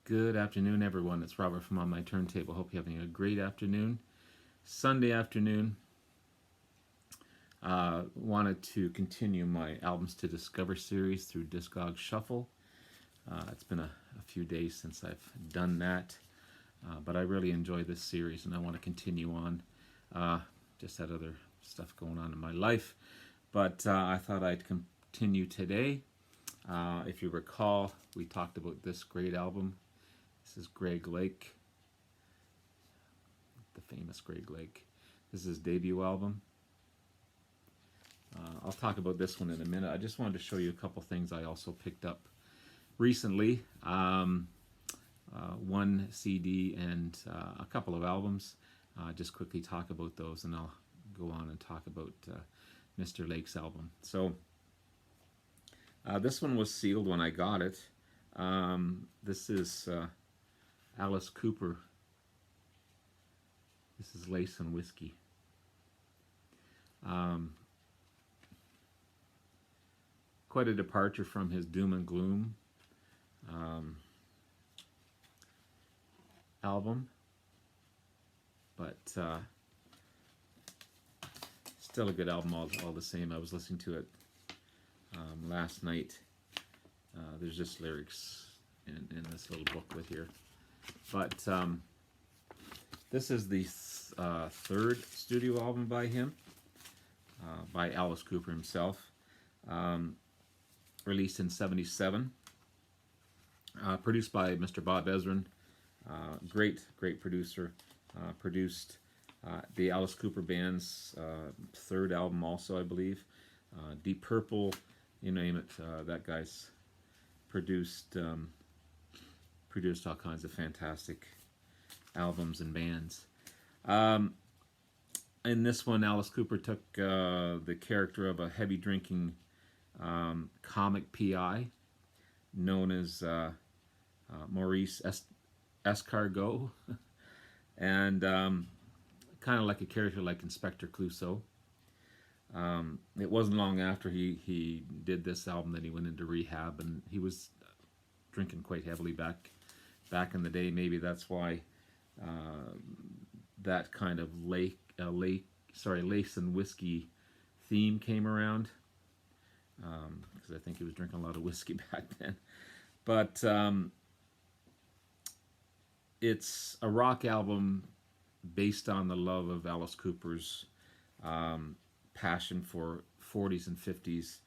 Good afternoon, everyone. It's Robert from On My Turntable. Hope you're having a great afternoon. Sunday afternoon. Wanted to continue my Albums to Discover series through Discogs Shuffle. It's been a few days since I've done that, but I really enjoy this series and I want to continue on. Just had other stuff going on in my life, but I thought I'd continue today. If you recall, we talked about this great album. This is Greg Lake, the famous Greg Lake. This is his debut album. I'll talk about this one in a minute. I just wanted to show you a couple things I also picked up recently. One CD and a couple of albums. Just quickly talk about those and I'll go on and talk about Mr. Lake's album. So this one was sealed when I got it. This is Alice Cooper. This is Lace and Whiskey. Quite a departure from his Doom and Gloom album, but still a good album all the same. I was listening to it last night. There's just lyrics in this little booklet here. But this is the third studio album by him, by Alice Cooper himself, released in '77, produced by Mr. Bob Ezrin, great producer, produced the Alice Cooper Band's third album also, I believe, Deep Purple, you name it, that guy's produced all kinds of fantastic albums and bands. In this one, Alice Cooper took the character of a heavy drinking comic PI known as Maurice Escargot, and kind of like a character like Inspector Clouseau. It wasn't long after he did this album that he went into rehab, and he was drinking quite heavily back in the day. Maybe that's why that kind of lace and whiskey theme came around, because I think he was drinking a lot of whiskey back then. But it's a rock album based on the love of Alice Cooper's passion for 40s and 50s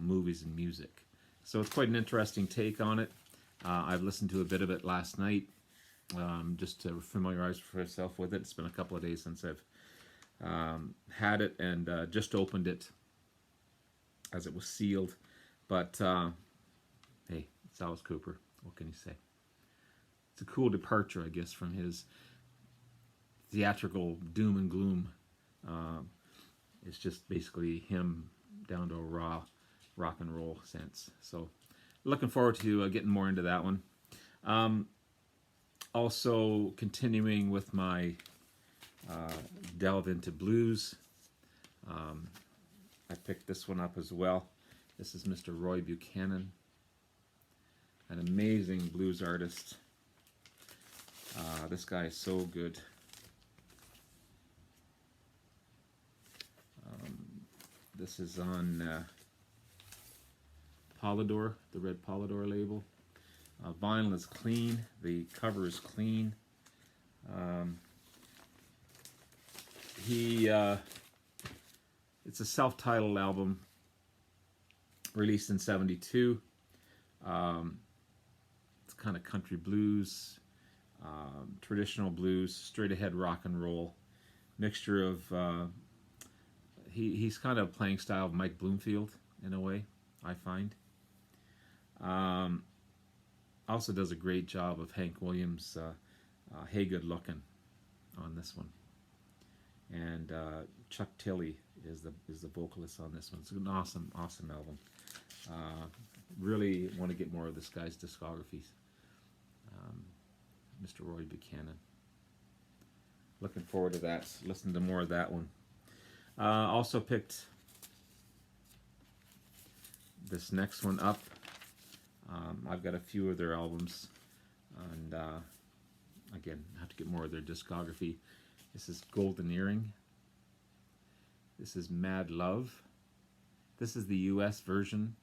movies and music. So it's quite an interesting take on it. I've listened to a bit of it last night, just to familiarize myself with it. It's been a couple of days since I've had it, and just opened it as it was sealed. But hey, it's Alice Cooper. What can you say? It's a cool departure, I guess, from his theatrical doom and gloom. It's just basically him down to a raw rock and roll sense. So looking forward to getting more into that one. Also continuing with my delve into blues. I picked this one up as well. This is Mr. Roy Buchanan, an amazing blues artist. This guy is so good. This is on Polydor, the red Polydor label. Vinyl is clean. The cover is clean. It's a self-titled album released in '72. It's kind of country blues, traditional blues, straight ahead rock and roll, mixture of he's kind of playing style of Mike Bloomfield in a way, I find. Also does a great job of Hank Williams' Hey Good Lookin' on this one. And Chuck Tilley is the vocalist on this one. It's an awesome album. Really want to get more of this guy's discographies. Mr. Roy Buchanan. Looking forward to that. Listen to more of that one. Also picked this next one up. I've got a few of their albums And again, I have to get more of their discography. This is Golden Earring. This is Mad Love. This is the U.S. version.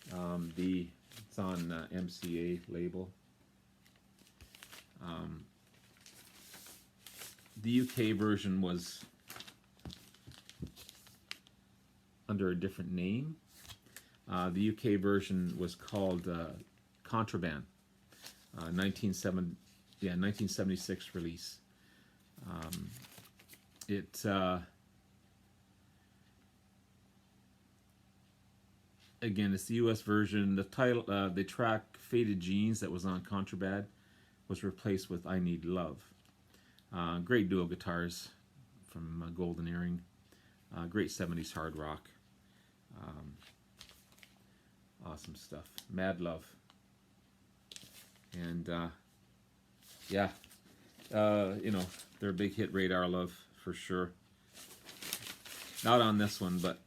It's on MCA label. The UK version was under a different name. The UK version was called Contraband, 1976 release. Again, it's the U.S. version. The title, the track "Faded Jeans" that was on Contraband was replaced with "I Need Love." Great duo guitars from Golden Earring. Great 70s hard rock. Awesome stuff. Mad Love. And yeah, they're a big hit, Radar Love, for sure. Not on this one, but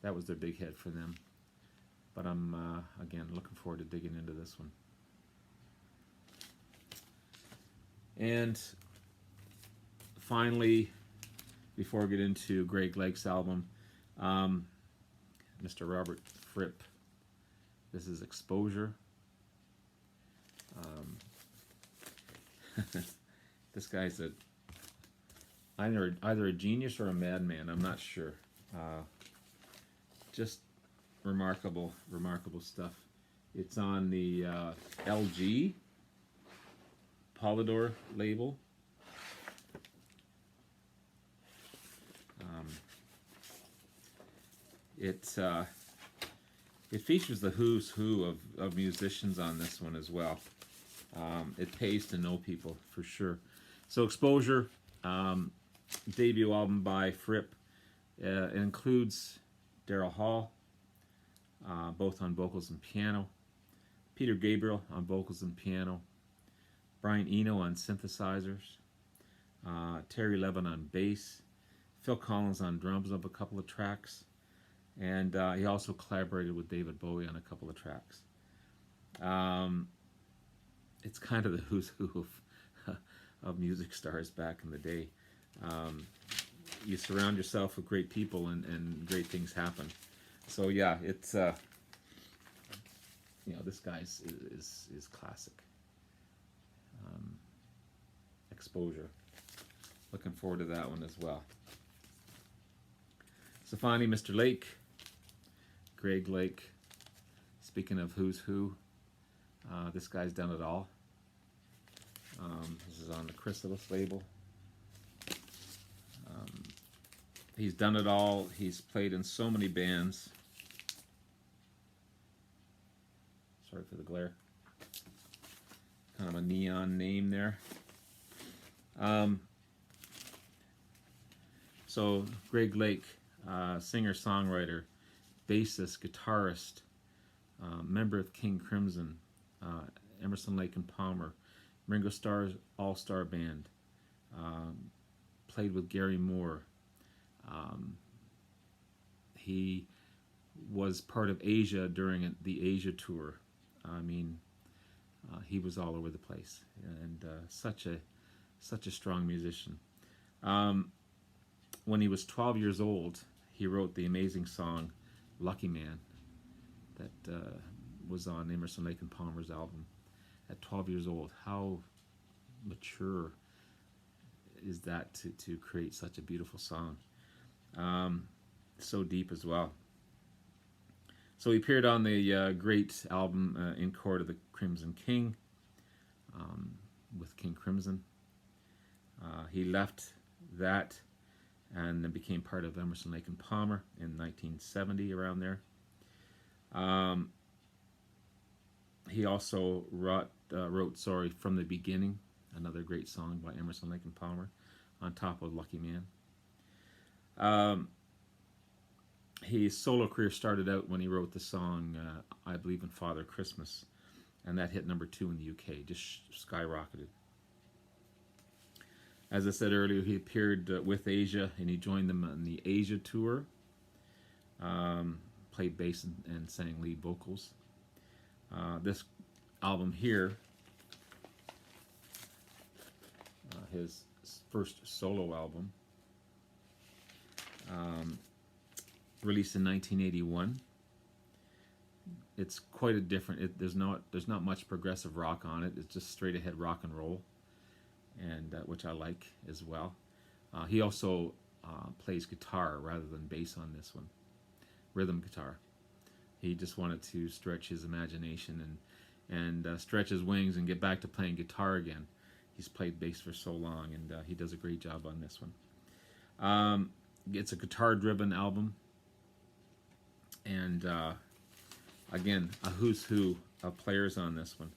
that was their big hit for them. But I'm, again, looking forward to digging into this one. And finally, before I get into Greg Lake's album, Mr. Robert Fripp. This is Exposure. This guy's either a genius or a madman. I'm not sure. Just remarkable stuff. It's on the LG Polydor label. It features the who's who of musicians on this one as well. It pays to know people for sure. So Exposure, debut album by Fripp. It includes Daryl Hall, both on vocals and piano, Peter Gabriel on vocals and piano, Brian Eno on synthesizers, Terry Levin on bass, Phil Collins on drums of a couple of tracks, and he also collaborated with David Bowie on a couple of tracks. It's kind of the who's who of music stars back in the day. You surround yourself with great people and great things happen. So yeah, it's this guy is classic. Exposure. Looking forward to that one as well. So finally, Mr. Lake, Greg Lake. Speaking of who's who, this guy's done it all. This is on the Chrysalis label. He's done it all. He's played in so many bands. Sorry for the glare. Kind of a neon name there. So Greg Lake, singer-songwriter, bassist, guitarist, member of King Crimson, Emerson, Lake and Palmer, Ringo Starr's all-star band, played with Gary Moore. He was part of Asia during the Asia tour. I mean, he was all over the place, and such a strong musician. When he was 12 years old, he wrote the amazing song "Lucky Man" that was on Emerson, Lake and Palmer's album. At 12 years old, how mature is that to create such a beautiful song? So deep as well. So he appeared on the great album In Court of the Crimson King with King Crimson. He left that and then became part of Emerson, Lake and Palmer in 1970, around there. He also wrote From the Beginning, another great song by Emerson, Lake and Palmer, on top of Lucky Man. His solo career started out when he wrote the song I Believe in Father Christmas, and that hit #2 in the UK, just skyrocketed. As I said earlier, he appeared with Asia, and he joined them on the Asia tour, played bass and sang lead vocals. This album here, his first solo album, released in 1981. It's quite a different. There's not much progressive rock on it. It's just straight ahead rock and roll, and which I like as well. He also plays guitar rather than bass on this one, rhythm guitar. He just wanted to stretch his imagination and stretch his wings and get back to playing guitar again. He's played bass for so long, and he does a great job on this one. It's a guitar-driven album, and again, a who's who of players on this one.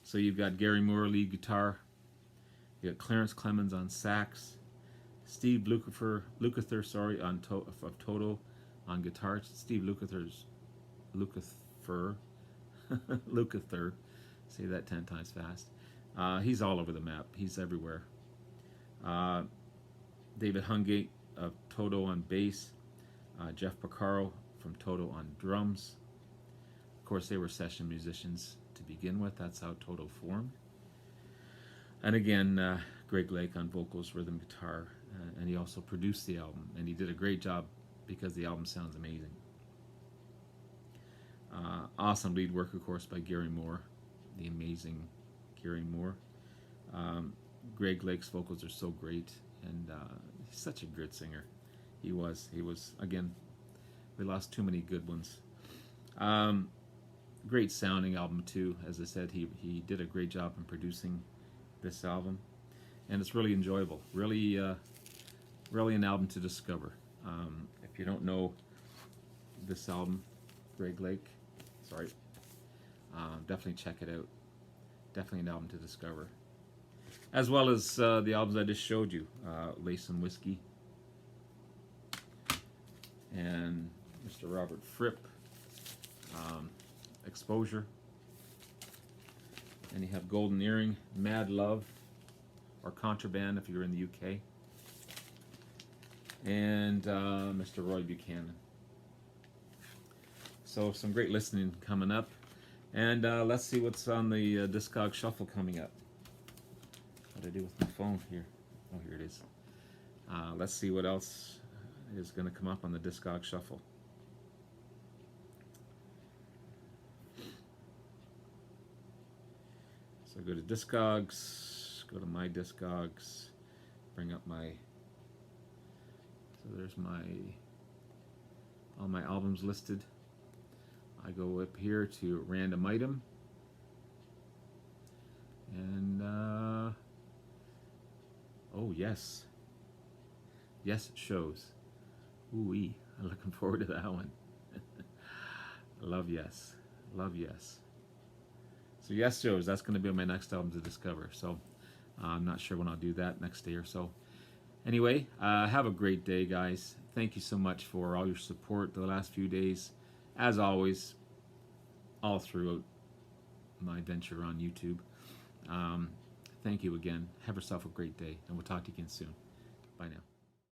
So you've got Gary Moore lead guitar, you got Clarence Clemens on sax, Steve Lukather, of Toto on guitar. Steve Lukather, say that 10 times fast. He's all over the map. He's everywhere. David Hungate of Toto on bass, Jeff Porcaro from Toto on drums. Of course, they were session musicians to begin with. That's how Toto formed. And again, Greg Lake on vocals, rhythm guitar, and he also produced the album. And he did a great job because the album sounds amazing. Awesome lead work, of course, by Gary Moore, the amazing Gary Moore. Greg Lake's vocals are so great, and he's such a good singer. He was, again, we lost too many good ones. Great sounding album, too. As I said, he did a great job in producing this album, and it's really enjoyable. Really an album to discover. If you don't know this album, Greg Lake, definitely check it out. Definitely an album to discover. As well as the albums I just showed you, Lace and Whiskey, and Mr. Robert Fripp, Exposure. And you have Golden Earring, Mad Love, or Contraband if you're in the UK. And Mr. Roy Buchanan. So some great listening coming up. And let's see what's on the Discogs Shuffle coming up. What do I do with my phone here? Oh, here it is. Let's see what else is going to come up on the Discogs Shuffle. So go to Discogs, go to My Discogs, bring up my, so there's all my albums listed. I go up here to Random Item, and oh yes, Yes Shows. Ooh-wee, I'm looking forward to that one. Love Yes, love Yes. So Yes Shows, that's going to be my next album to discover. So I'm not sure when I'll do that, next day or so. Anyway, have a great day, guys. Thank you so much for all your support the last few days. As always, all throughout my venture on YouTube. Thank you again. Have yourself a great day, and we'll talk to you again soon. Bye now.